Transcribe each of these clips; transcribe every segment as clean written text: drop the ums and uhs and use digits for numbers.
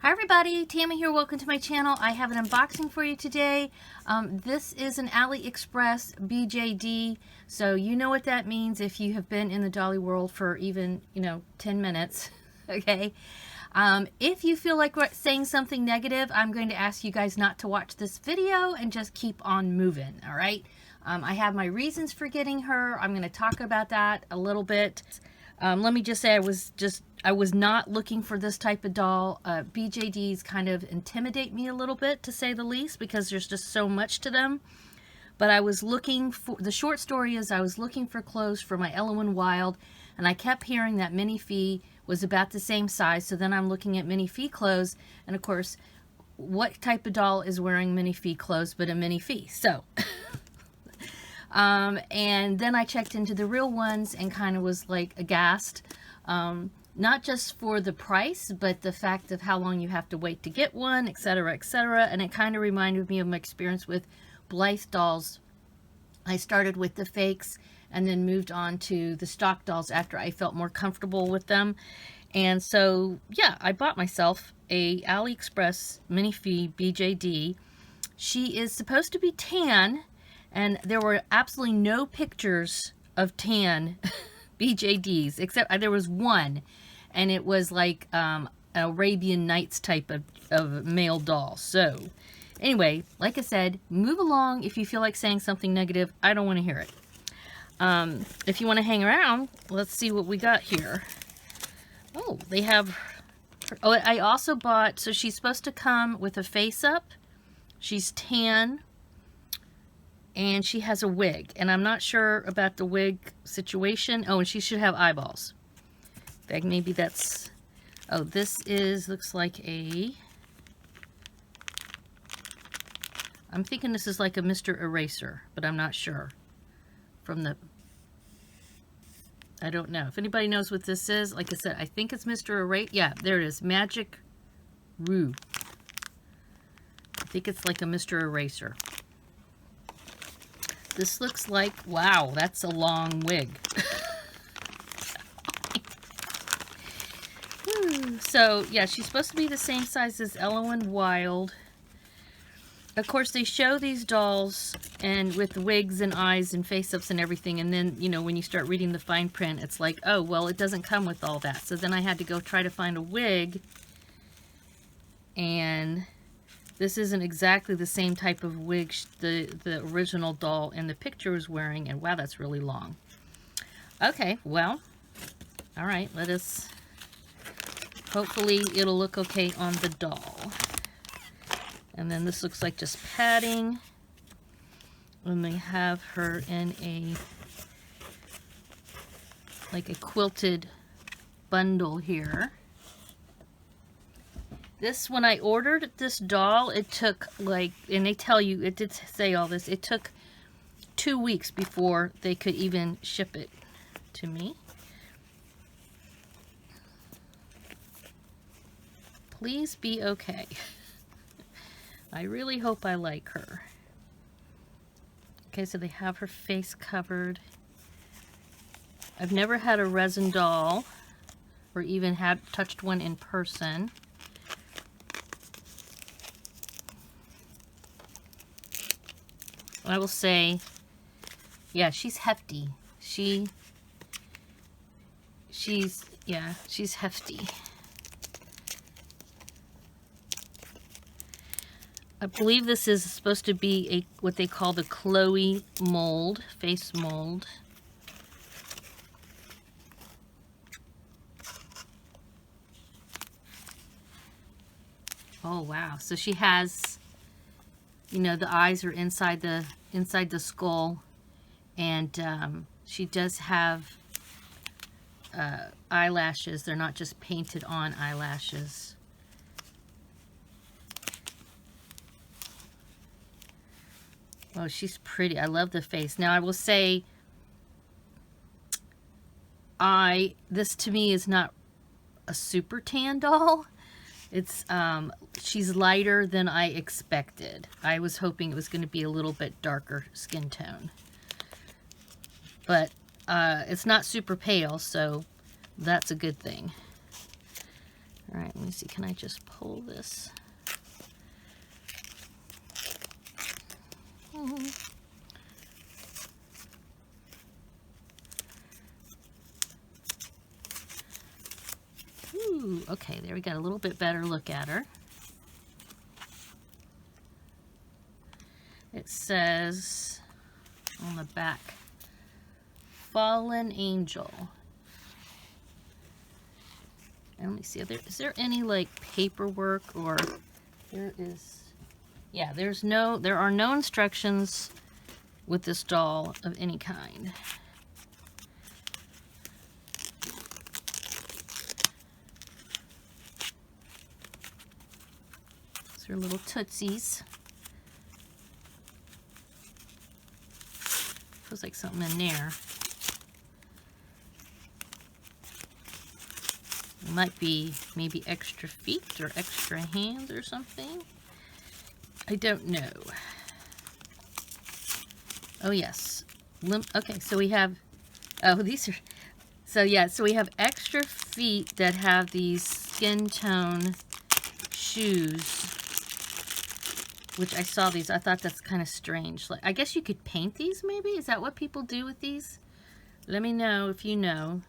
Hi everybody, Tammy here. Welcome to my channel. I have an unboxing for you today. This is an AliExpress BJD, so you know what that means if you have been in the dolly world for even, 10 minutes, okay? If you feel like saying something negative, I'm going to ask you guys not to watch this video and just keep on moving, all right? I have my reasons for getting her. I'm going to talk about that a little bit. Let me just say I was not looking for this type of doll. BJDs kind of intimidate me a little bit, to say the least, because there's just so much to them. But I was looking for, the short story is I was looking for clothes for my Elowen Wild, and I kept hearing that Minifee was about the same size. So then I'm looking at Minifee clothes, and of course, what type of doll is wearing Minifee clothes but a Minifee? So... and then I checked into the real ones and kind of was like aghast, not just for the price, but the fact of how long you have to wait to get one, etc., etc. And it kind of reminded me of my experience with Blythe dolls. I started with the fakes and then moved on to the stock dolls after I felt more comfortable with them. And so, yeah, I bought myself a AliExpress Minifee BJD. She is supposed to be tan. And there were absolutely no pictures of tan BJDs, except there was one, and it was like Arabian Nights type of male doll. So anyway, like I said, move along if you feel like saying something negative. I don't want to hear it. If you want to hang around, let's see what we got here. Oh, they have... Oh, I also bought... So she's supposed to come with a face-up. She's tan. And she has a wig, and I'm not sure about the wig situation. Oh, and she should have eyeballs. In fact, maybe that's... Oh, this is, looks like a... I'm thinking this is like a Mr. Eraser, but I'm not sure. From the... I don't know. If anybody knows what this is, like I said, I think it's Mr. Eraser. Yeah, there it is. Magic Roo. I think it's like a Mr. Eraser. This looks like, wow, that's a long wig. So, yeah, she's supposed to be the same size as Elowen Wild. Of course, they show these dolls and with wigs and eyes and face-ups and everything, and then, when you start reading the fine print, it's like, oh, well, it doesn't come with all that. So then I had to go try to find a wig, and... This isn't exactly the same type of wig the original doll in the picture was wearing, and wow, that's really long. Okay, well, all right, let us, hopefully it'll look okay on the doll. And then this looks like just padding, and they have her in like a quilted bundle here. This, when I ordered this doll, it took like, and they tell you, it did say all this, it took 2 weeks before they could even ship it to me. Please be okay. I really hope I like her. Okay, so they have her face covered. I've never had a resin doll, or even touched one in person. I will say, yeah, she's hefty. She's hefty. I believe this is supposed to be what they call the Chloe mold, face mold. Oh wow! So she has. The eyes are inside the skull, and she does have eyelashes. They're not just painted on eyelashes. Oh, she's pretty. I love the face. Now, I will say, this to me is not a super tan doll. It's, she's lighter than I expected. I was hoping it was going to be a little bit darker skin tone. But, it's not super pale, so that's a good thing. All right, let me see. Can I just pull this? Ooh, okay, there we got a little bit better look at her. It says on the back, Fallen Angel. And let me see, is there any like paperwork, or there is, yeah, there are no instructions with this doll of any kind. These are little tootsies. Feels like something in there. It might be maybe extra feet or extra hands or something. I don't know. Oh yes. Okay, so we have, oh, these are, so yeah, so we have extra feet that have these skin tone shoes, which I saw these. I thought that's kind of strange. Like, I guess you could paint these maybe? Is that what people do with these? Let me know if you know.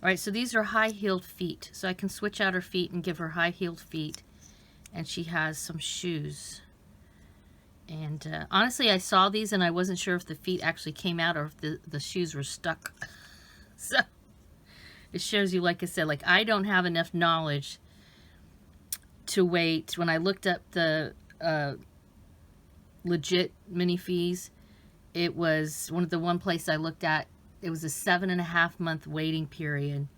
All right, so these are high-heeled feet. So I can switch out her feet and give her high-heeled feet. And she has some shoes. And honestly, I saw these and I wasn't sure if the feet actually came out or if the shoes were stuck. So it shows you, like I said, like I don't have enough knowledge to wait. When I looked up the legit Minifees, it was one place I looked at, it was a 7.5 month waiting period,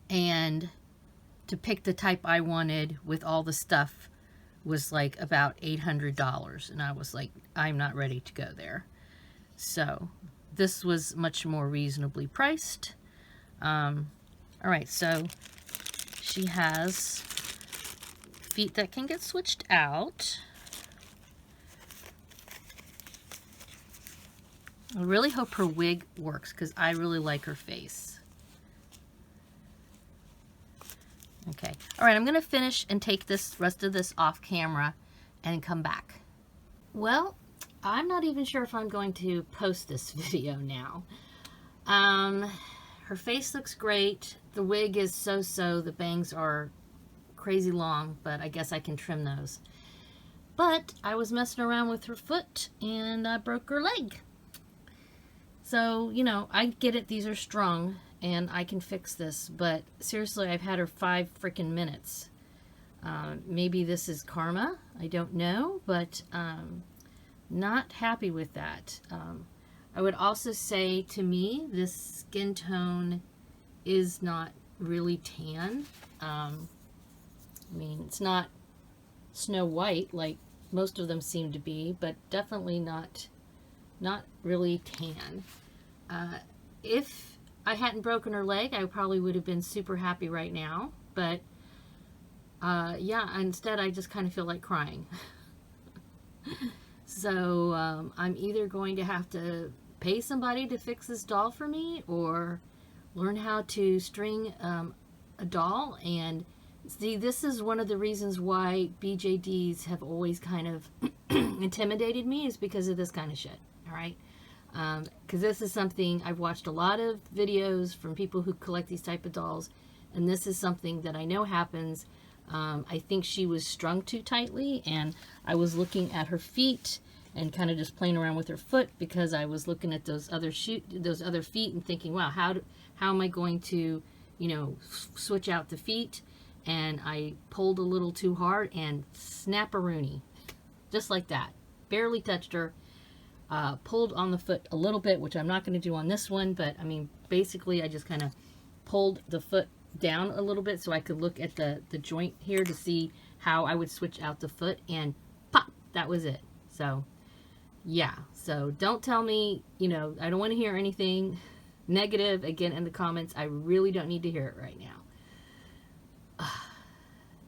and to pick the type I wanted with all the stuff was like about $800, and I was like, I'm not ready to go there. So this was much more reasonably priced. All right, so she has feet that can get switched out. I really hope her wig works because I really like her face. Okay. All right, I'm going to finish and take this rest of this off camera and come back. Well, I'm not even sure if I'm going to post this video now. Her face looks great. The wig is so-so. The bangs are crazy long, but I guess I can trim those. But I was messing around with her foot and I broke her leg. So, you know, I get it, these are strong, and I can fix this, but seriously, I've had her 5 freaking minutes. Maybe this is karma, I don't know, but not happy with that. I would also say, to me, this skin tone is not really tan. I mean, it's not Snow White like most of them seem to be, but definitely not really tan. If I hadn't broken her leg, I probably would have been super happy right now, but yeah, instead I just kind of feel like crying. So I'm either going to have to pay somebody to fix this doll for me, or learn how to string a doll. And see, this is one of the reasons why BJDs have always kind of intimidated me, is because of this kind of shit. All right, because this is something I've watched a lot of videos from people who collect these type of dolls, and this is something that I know happens. I think she was strung too tightly, and I was looking at her feet and kind of just playing around with her foot, because I was looking at those other feet and thinking, wow, how am I going to, you know, switch out the feet? And I pulled a little too hard and snap-a-rooney, just like that. Barely touched her. Pulled on the foot a little bit, which I'm not going to do on this one, but I mean, basically I just kind of pulled the foot down a little bit so I could look at the joint here to see how I would switch out the foot, and pop, that was it. So yeah, so don't tell me, you know, I don't want to hear anything negative again in the comments. I really don't need to hear it right now.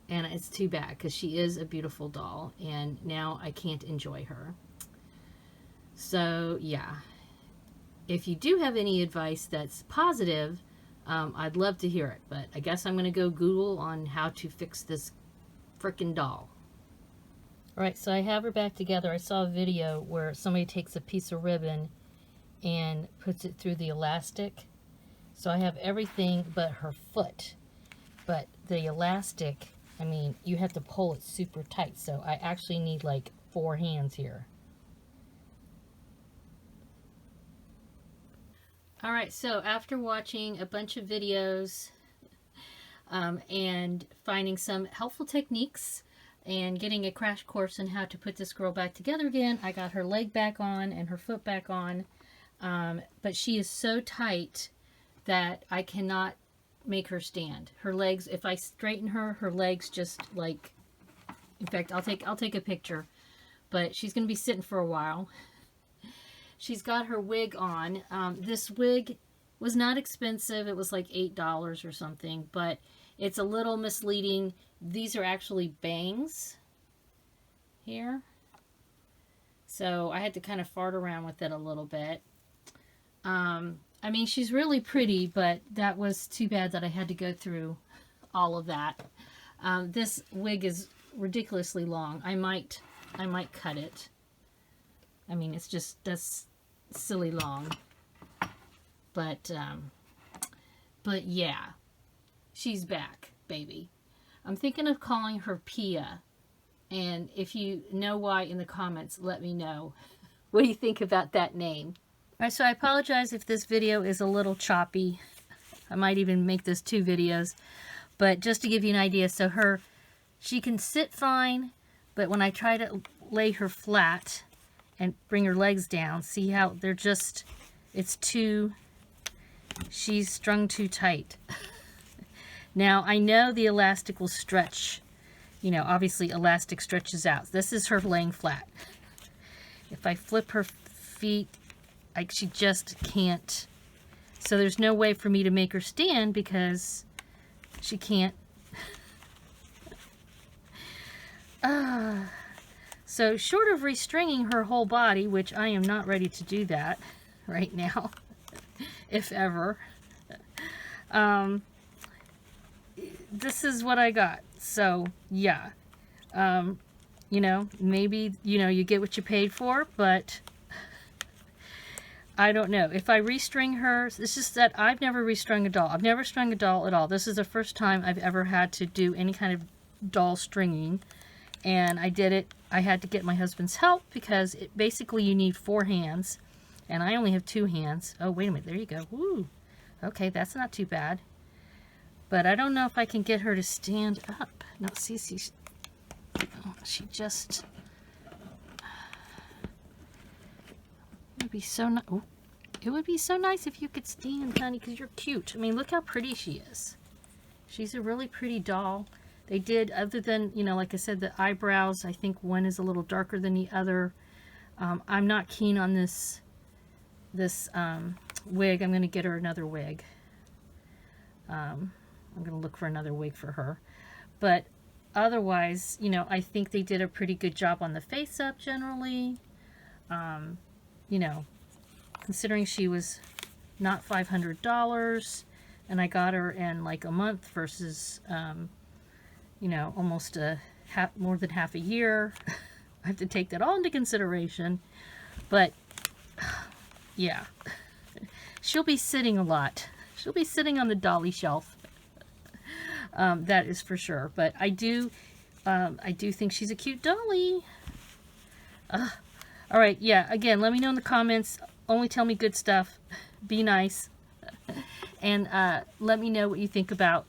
And it's too bad, because she is a beautiful doll, and now I can't enjoy her. So yeah, if you do have any advice that's positive, I'd love to hear it, but I guess I'm going to go Google on how to fix this frickin' doll. Alright, so I have her back together. I saw a video where somebody takes a piece of ribbon and puts it through the elastic. So I have everything but her foot. But the elastic, I mean, you have to pull it super tight. So I actually need like 4 hands here. Alright, so after watching a bunch of videos and finding some helpful techniques and getting a crash course on how to put this girl back together again, I got her leg back on and her foot back on. But she is so tight that I cannot make her stand. Her legs, if I straighten her, her legs just like, in fact, I'll take a picture, but she's going to be sitting for a while. She's got her wig on. This wig was not expensive. It was like $8 or something, but it's a little misleading. These are actually bangs here. So I had to kind of fart around with it a little bit. I mean, she's really pretty, but that was too bad that I had to go through all of that. This wig is ridiculously long. I might cut it. I mean, it's just, that's silly long. But yeah, she's back, baby. I'm thinking of calling her Pia. And if you know why in the comments, let me know. What do you think about that name? Alright, so I apologize if this video is a little choppy. I might even make this 2 videos. But just to give you an idea, so she can sit fine, but when I try to lay her flat and bring her legs down, see how they're just, she's strung too tight. Now, I know the elastic will stretch. You know, obviously elastic stretches out. This is her laying flat. If I flip her feet, she just can't. So there's no way for me to make her stand because she can't. So short of restringing her whole body, which I am not ready to do that right now, if ever, this is what I got. So yeah, you know, maybe, you know, you get what you paid for, but I don't know. If I restring her, it's just that I've never restrung a doll. I've never strung a doll at all. This is the first time I've ever had to do any kind of doll stringing. And I did it. I had to get my husband's help because basically you need 4 hands. And I only have 2 hands. Oh, wait a minute. There you go. Woo. Okay, that's not too bad. But I don't know if I can get her to stand up. No, see, she just... It would be so nice if you could stand, honey, because you're cute. I mean, look how pretty she is. She's a really pretty doll. They did, other than, you know, like I said, the eyebrows, I think one is a little darker than the other. I'm not keen on this wig. I'm going to get her another wig. I'm going to look for another wig for her. But otherwise, you know, I think they did a pretty good job on the face-up generally. You know, considering she was not $500 and I got her in like a month versus, you know, almost more than half a year. I have to take that all into consideration. But yeah, she'll be sitting a lot. She'll be sitting on the dolly shelf. That is for sure. But I do think she's a cute dolly. All right, yeah, again, let me know in the comments. Only tell me good stuff. Be nice. And let me know what you think about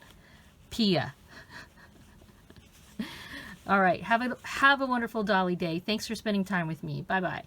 Pia. All right, have a wonderful dolly day. Thanks for spending time with me. Bye-bye.